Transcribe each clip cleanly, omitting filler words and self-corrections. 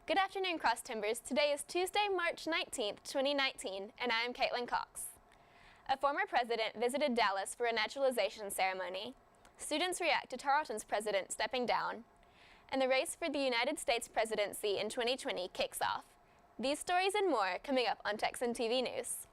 Good afternoon, Cross Timbers. Today is Tuesday, March 19th, 2019, and I am Caitlin Cox. A former president visited Dallas for a naturalization ceremony. Students react to Tarleton's president stepping down. And the race for the United States presidency in 2020 kicks off. These stories and more coming up on Texan TV News.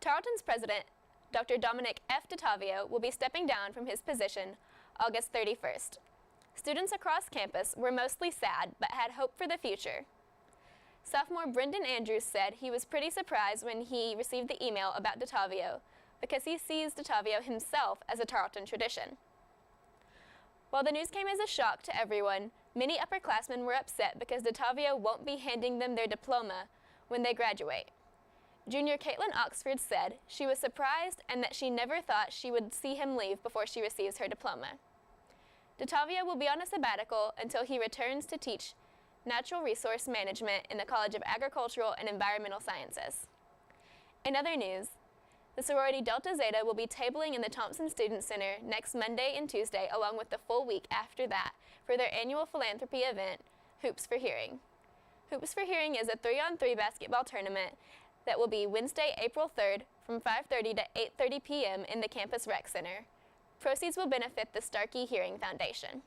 Tarleton's president, Dr. Dominic F. DeTavio, will be stepping down from his position August 31st. Students across campus were mostly sad, but had hope for the future. Sophomore Brendan Andrews said he was pretty surprised when he received the email about DeTavio, because he sees DeTavio himself as a Tarleton tradition. While the news came as a shock to everyone, many upperclassmen were upset because DeTavio won't be handing them their diploma when they graduate. Junior Caitlin Oxford said she was surprised and that she never thought she would see him leave before she receives her diploma. DeTavio will be on a sabbatical until he returns to teach natural resource management in the College of Agricultural and Environmental Sciences. In other news, the sorority Delta Zeta will be tabling in the Thompson Student Center next Monday and Tuesday, along with the full week after that, for their annual philanthropy event, Hoops for Hearing. Hoops for Hearing is a 3-on-3 basketball tournament that will be Wednesday, April 3rd from 5:30 to 8:30 p.m. in the campus rec center. Proceeds will benefit the Starkey Hearing Foundation.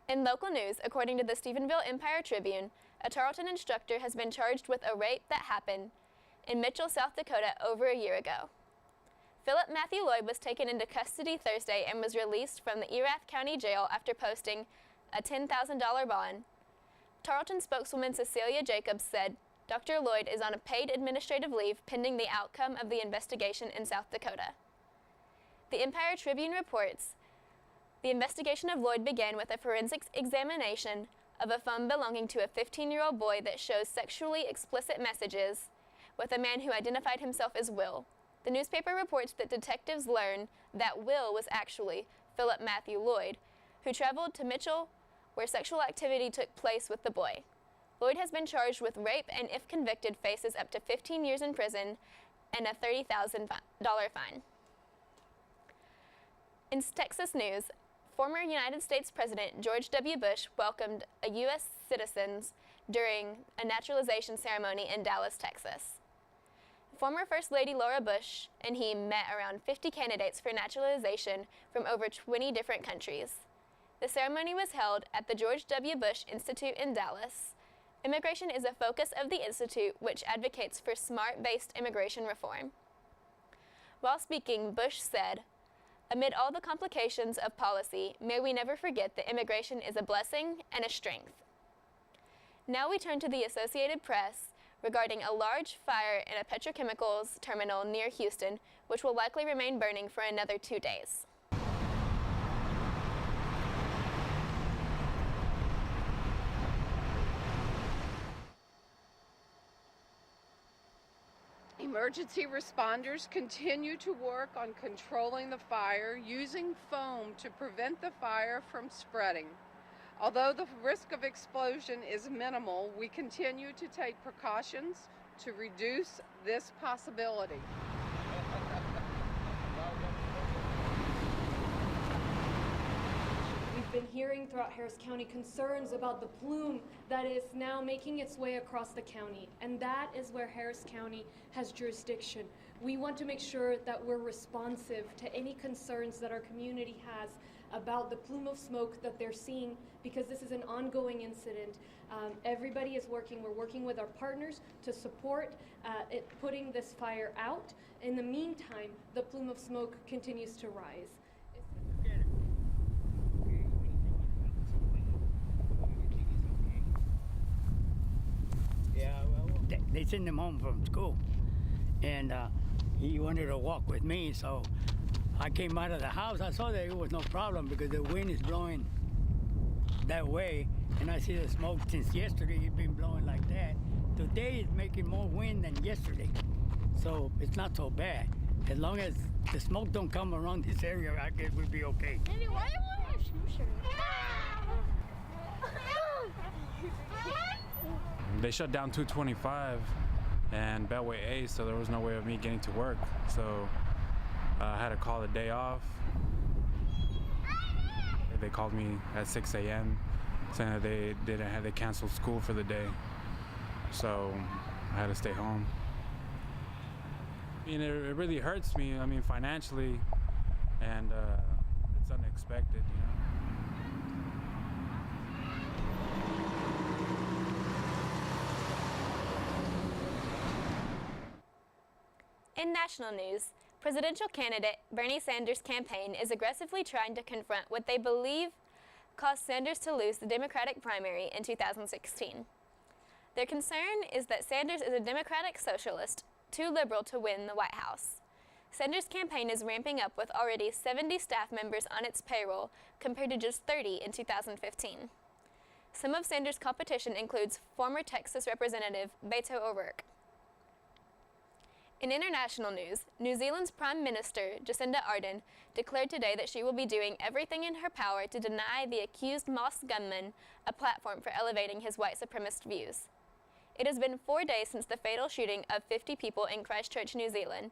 In local news, according to the Stephenville Empire Tribune, a Tarleton instructor has been charged with a rape that happened in Mitchell, South Dakota over a year ago. Philip Matthew Lloyd was taken into custody Thursday and was released from the Erath County Jail after posting a $10,000 bond. Tarleton spokeswoman Cecilia Jacobs said Dr. Lloyd is on a paid administrative leave pending the outcome of the investigation in South Dakota. The Empire Tribune reports the investigation of Lloyd began with a forensics examination of a phone belonging to a 15-year-old boy that shows sexually explicit messages with a man who identified himself as Will. The newspaper reports that detectives learned that Will was actually Philip Matthew Lloyd, who traveled to Mitchell where sexual activity took place with the boy. Lloyd has been charged with rape and, if convicted, faces up to 15 years in prison and a $30,000 fine. In Texas news, former United States President George W. Bush welcomed U.S. citizens during a naturalization ceremony in Dallas, Texas. Former First Lady Laura Bush and he met around 50 candidates for naturalization from over 20 different countries. The ceremony was held at the George W. Bush Institute in Dallas. Immigration is a focus of the Institute, which advocates for smart-based immigration reform. While speaking, Bush said, "Amid all the complications of policy, may we never forget that immigration is a blessing and a strength." Now we turn to the Associated Press regarding a large fire in a petrochemicals terminal near Houston, which will likely remain burning for another 2 days. Emergency responders continue to work on controlling the fire using foam to prevent the fire from spreading. Although the risk of explosion is minimal, we continue to take precautions to reduce this possibility. We've been hearing throughout Harris County concerns about the plume that is now making its way across the county, and that is where Harris County has jurisdiction. We want to make sure that we're responsive to any concerns that our community has about the plume of smoke that they're seeing, because this is an ongoing incident. Everybody is working. We're working with our partners to support putting this fire out. In the meantime, the plume of smoke continues to rise. They sent him home from school, and he wanted to walk with me, so I came out of the house. I saw that it was no problem because the wind is blowing that way, and I see the smoke since yesterday. It's been blowing like that. Today is making more wind than yesterday, so it's not so bad. As long as the smoke don't come around this area, I guess we'll be okay. Maybe why do you want your shoe shirt? they shut down 225 and Beltway A, so there was no way of me getting to work. So I had to call the day off. They called me at 6 a.m. saying that they canceled school for the day. So I had to stay home. I mean, it really hurts me, I mean, financially, and it's unexpected, you know. In national news, presidential candidate Bernie Sanders' campaign is aggressively trying to confront what they believe caused Sanders to lose the Democratic primary in 2016. Their concern is that Sanders is a Democratic socialist, too liberal to win the White House. Sanders' campaign is ramping up with already 70 staff members on its payroll compared to just 30 in 2015. Some of Sanders' competition includes former Texas Representative Beto O'Rourke. In international news, New Zealand's Prime Minister, Jacinda Ardern, declared today that she will be doing everything in her power to deny the accused mosque gunman a platform for elevating his white supremacist views. It has been 4 days since the fatal shooting of 50 people in Christchurch, New Zealand,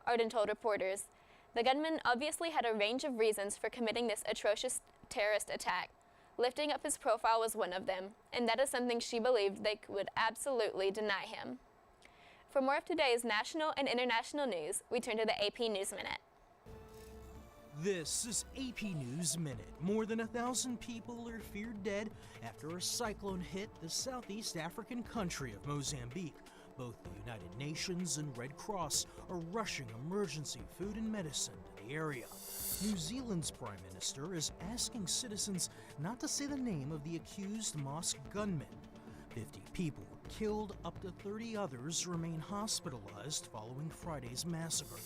Ardern told reporters. The gunman obviously had a range of reasons for committing this atrocious terrorist attack. Lifting up his profile was one of them, and that is something she believed they would absolutely deny him. For more of today's national and international news, we turn to the AP News Minute. This is AP News Minute. More than 1,000 people are feared dead after a cyclone hit the southeast African country of Mozambique. Both the United Nations and Red Cross are rushing emergency food and medicine to the area. New Zealand's Prime Minister is asking citizens not to say the name of the accused mosque gunman. 50 people were killed, up to 30 others remain hospitalized following Friday's massacre.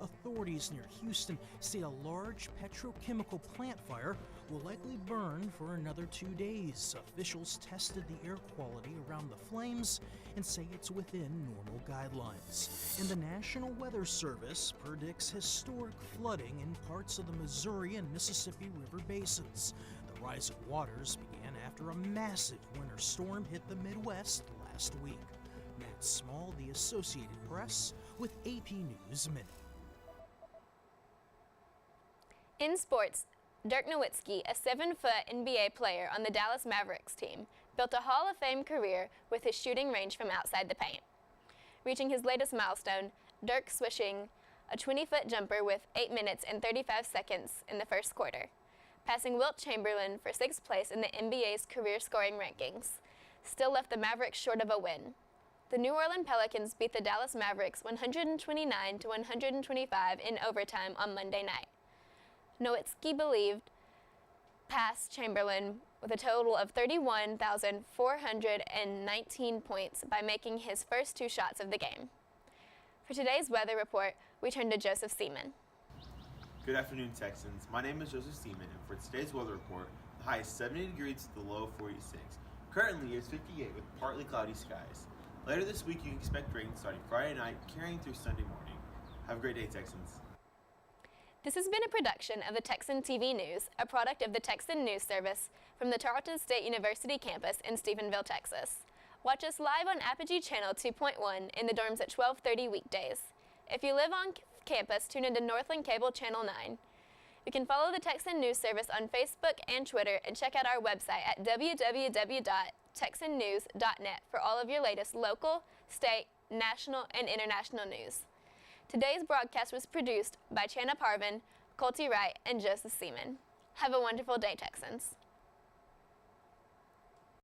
Authorities near Houston say a large petrochemical plant fire will likely burn for another 2 days. Officials tested the air quality around the flames and say it's within normal guidelines. And the National Weather Service predicts historic flooding in parts of the Missouri and Mississippi River basins. The rising waters began after a massive winter storm hit the Midwest last week. Matt Small, The Associated Press, with AP News Minute. In sports, Dirk Nowitzki, a 7-foot NBA player on the Dallas Mavericks team, built a Hall of Fame career with his shooting range from outside the paint. Reaching his latest milestone, Dirk swishing a 20-foot jumper with 8 minutes and 35 seconds in the first quarter, passing Wilt Chamberlain for 6th place in the NBA's career scoring rankings, still left the Mavericks short of a win. The New Orleans Pelicans beat the Dallas Mavericks 129-125 in overtime on Monday night. Nowitzki believed passed Chamberlain with a total of 31,419 points by making his first 2 shots of the game. For today's weather report, we turn to Joseph Seaman. Good afternoon, Texans. My name is Joseph Seaman, and for today's weather report, the high is 70 degrees to the low 46. Currently, it's 58 with partly cloudy skies. Later this week, you can expect rain starting Friday night, carrying through Sunday morning. Have a great day, Texans. This has been a production of the Texan TV News, a product of the Texan News Service from the Tarleton State University campus in Stephenville, Texas. Watch us live on Apogee Channel 2.1 in the dorms at 12:30 weekdays. If you live on campus, tune into Northland Cable Channel 9. You can follow the Texan News Service on Facebook and Twitter and check out our website at www.texannews.net for all of your latest local, state, national, and international news. Today's broadcast was produced by Chana Parvin, Colty Wright, and Joseph Seaman. Have a wonderful day, Texans.